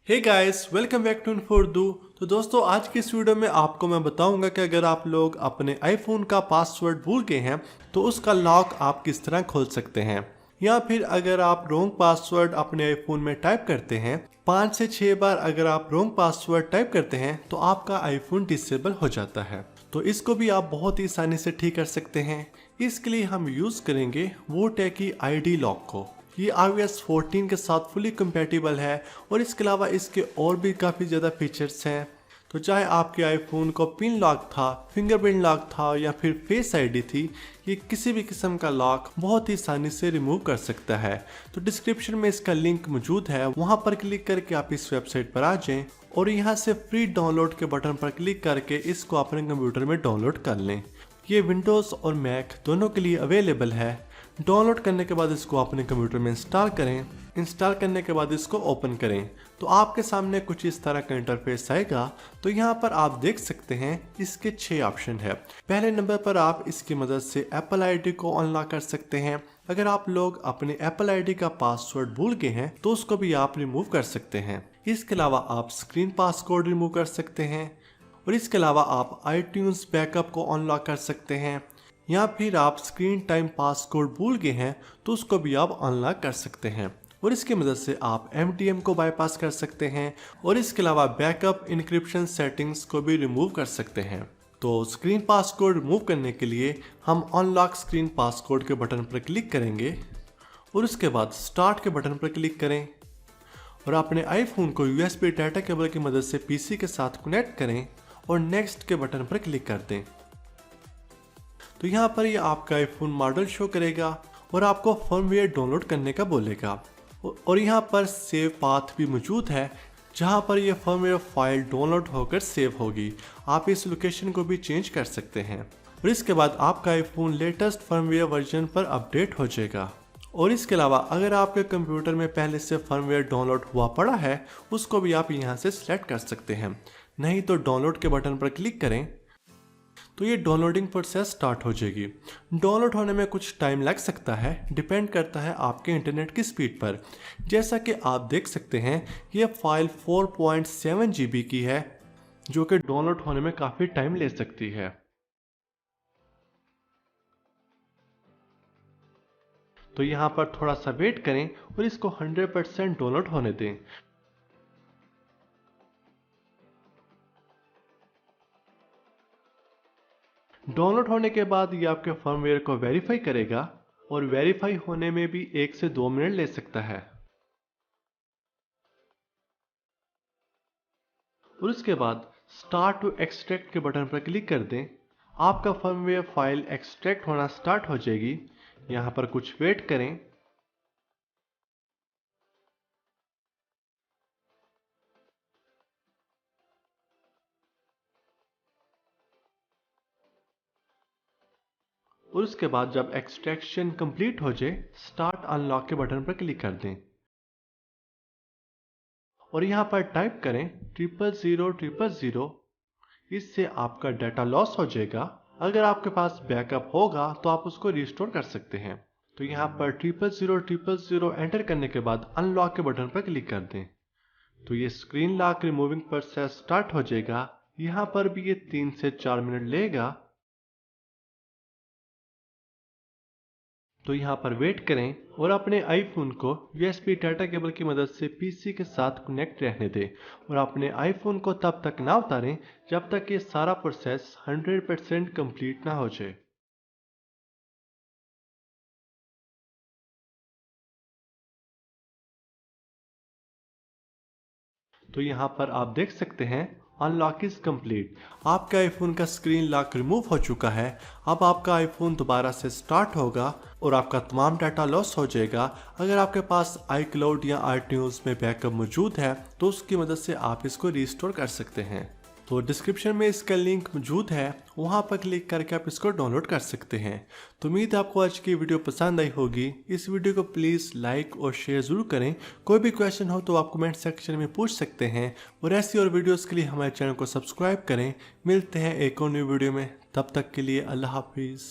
Hey guys, welcome back to इन्फोर्डू। तो दोस्तों, आज की इस वीडियो में आपको मैं बताऊंगा कि अगर आप लोग अपने आईफोन का पासवर्ड भूल गए हैं तो उसका लॉक आप किस तरह खोल सकते हैं, या फिर अगर आप रॉन्ग पासवर्ड अपने आईफोन में टाइप करते हैं 5 से 6 बार अगर आप रॉन्ग पासवर्ड टाइप करते हैं तो आपका आईफोन डिसेबल हो जाता है। तो इसको भी आप बहुत ही आसानी से ठीक कर सकते हैं। इसके लिए हम यूज करेंगे वोटेकी आईडी लॉक को। ये iOS 14 के साथ फुली कंपैटिबल है और इसके अलावा इसके और भी काफ़ी ज़्यादा फीचर्स हैं। तो चाहे आपके आईफोन को पिन लॉक था, फिंगरप्रिंट लॉक था या फिर फेस आईडी थी, ये किसी भी किस्म का लॉक बहुत ही आसानी से रिमूव कर सकता है। तो डिस्क्रिप्शन में इसका लिंक मौजूद है, वहाँ पर क्लिक करके आप इस वेबसाइट पर आ जाएं और यहाँ से फ्री डाउनलोड के बटन पर क्लिक करके इसको अपने कंप्यूटर में डाउनलोड कर लें। ये विंडोज़ और मैक दोनों के लिए अवेलेबल है। डाउनलोड करने के बाद इसको अपने कंप्यूटर में इंस्टॉल करें। इंस्टॉल करने के बाद इसको ओपन करें तो आपके सामने कुछ इस तरह का इंटरफेस आएगा। तो यहाँ पर आप देख सकते हैं इसके 6 ऑप्शन है। पहले नंबर पर आप इसकी मदद से एप्पल आईडी को अनलॉक कर सकते हैं। अगर आप लोग अपने एप्पल आईडी का पासवर्ड भूल गए हैं तो उसको भी आप रिमूव कर सकते हैं। इसके अलावा आप स्क्रीन पासकोड रिमूव कर सकते हैं और इसके अलावा आप iTunes बैकअप को अनलॉक कर सकते हैं, या फिर आप स्क्रीन टाइम पासकोड भूल गए हैं तो उसको भी आप अनलॉक कर सकते हैं और इसकी मदद से आप MDM को बाईपास कर सकते हैं और इसके अलावा बैकअप इंक्रिप्शन सेटिंग्स को भी रिमूव कर सकते हैं। तो स्क्रीन पासकोड रिमूव करने के लिए हम अनलॉक स्क्रीन पासकोड के बटन पर क्लिक करेंगे और उसके बाद स्टार्ट के बटन पर क्लिक करें और अपने आईफोन को USB डाटा केबल की मदद से PC के साथ कनेक्ट करें और नेक्स्ट के बटन पर क्लिक कर दें। तो यहाँ पर ये आपका आईफोन मॉडल शो करेगा और आपको फर्मवेयर डाउनलोड करने का बोलेगा और यहाँ पर सेव पाथ भी मौजूद है जहाँ पर ये फर्मवेयर फाइल डाउनलोड होकर सेव होगी। आप इस लोकेशन को भी चेंज कर सकते हैं और इसके बाद आपका आईफोन लेटेस्ट फर्मवेयर वर्जन पर अपडेट हो जाएगा। और इसके अलावा अगर आपके कंप्यूटर में पहले से फर्मवेयर डाउनलोड हुआ पड़ा है उसको भी आप यहाँ से सिलेक्ट कर सकते हैं, नहीं तो डाउनलोड के बटन पर क्लिक करें तो ये डाउनलोडिंग प्रोसेस स्टार्ट हो जाएगी। डाउनलोड होने में कुछ टाइम लग सकता है, डिपेंड करता है आपके इंटरनेट की स्पीड पर। जैसा कि आप देख सकते हैं ये फाइल 4.7 GB की है जो कि डाउनलोड होने में काफ़ी टाइम ले सकती है। तो यहाँ पर थोड़ा सा वेट करें और इसको 100% डाउनलोड होने दें। डाउनलोड होने के बाद ये आपके फर्मवेयर को वेरीफाई करेगा और वेरीफाई होने में भी 1 से 2 मिनट ले सकता है। और उसके बाद स्टार्ट टू एक्सट्रैक्ट के बटन पर क्लिक कर दें। आपका फर्मवेयर फाइल एक्सट्रैक्ट होना स्टार्ट हो जाएगी। यहाँ पर कुछ वेट करें। और उसके बाद जब एक्सट्रैक्शन कंप्लीट हो जाए स्टार्ट अनलॉक के बटन पर क्लिक कर दें और यहाँ पर टाइप करें 00000। इससे आपका डाटा लॉस हो जाएगा। अगर आपके पास बैकअप होगा तो आप उसको रिस्टोर कर सकते हैं। तो यहाँ पर 00000 एंटर करने के बाद अनलॉक के बटन पर क्लिक कर दें तो ये screen lock removing process start हो जाएगा। यहाँ पर भी ये 3 से 4 मिनट लेगा। तो यहाँ पर वेट करें और अपने आईफोन को USB डाटा केबल की मदद से PC के साथ कनेक्ट रहने दें और अपने आईफोन को तब तक ना उतारें जब तक ये सारा प्रोसेस 100% कंप्लीट ना हो जाए। तो यहाँ पर आप देख सकते हैं अनलॉक इज कंप्लीट। आपके आईफोन का स्क्रीन लॉक रिमूव हो चुका है। अब आपका आईफोन दोबारा से स्टार्ट होगा और आपका तमाम डाटा लॉस हो जाएगा। अगर आपके पास iCloud या iTunes में बैकअप मौजूद है तो उसकी मदद से आप इसको रिस्टोर कर सकते हैं। तो डिस्क्रिप्शन में इसका लिंक मौजूद है, वहाँ पर क्लिक करके आप इसको डाउनलोड कर सकते हैं। तो उम्मीद है आपको आज की वीडियो पसंद आई होगी। इस वीडियो को प्लीज़ लाइक और शेयर ज़रूर करें। कोई भी क्वेश्चन हो तो आप कमेंट सेक्शन में पूछ सकते हैं और ऐसी और वीडियोज़ के लिए हमारे चैनल को सब्सक्राइब करें। मिलते हैं एक और न्यू वीडियो में, तब तक के लिए अल्लाह हाफिज़।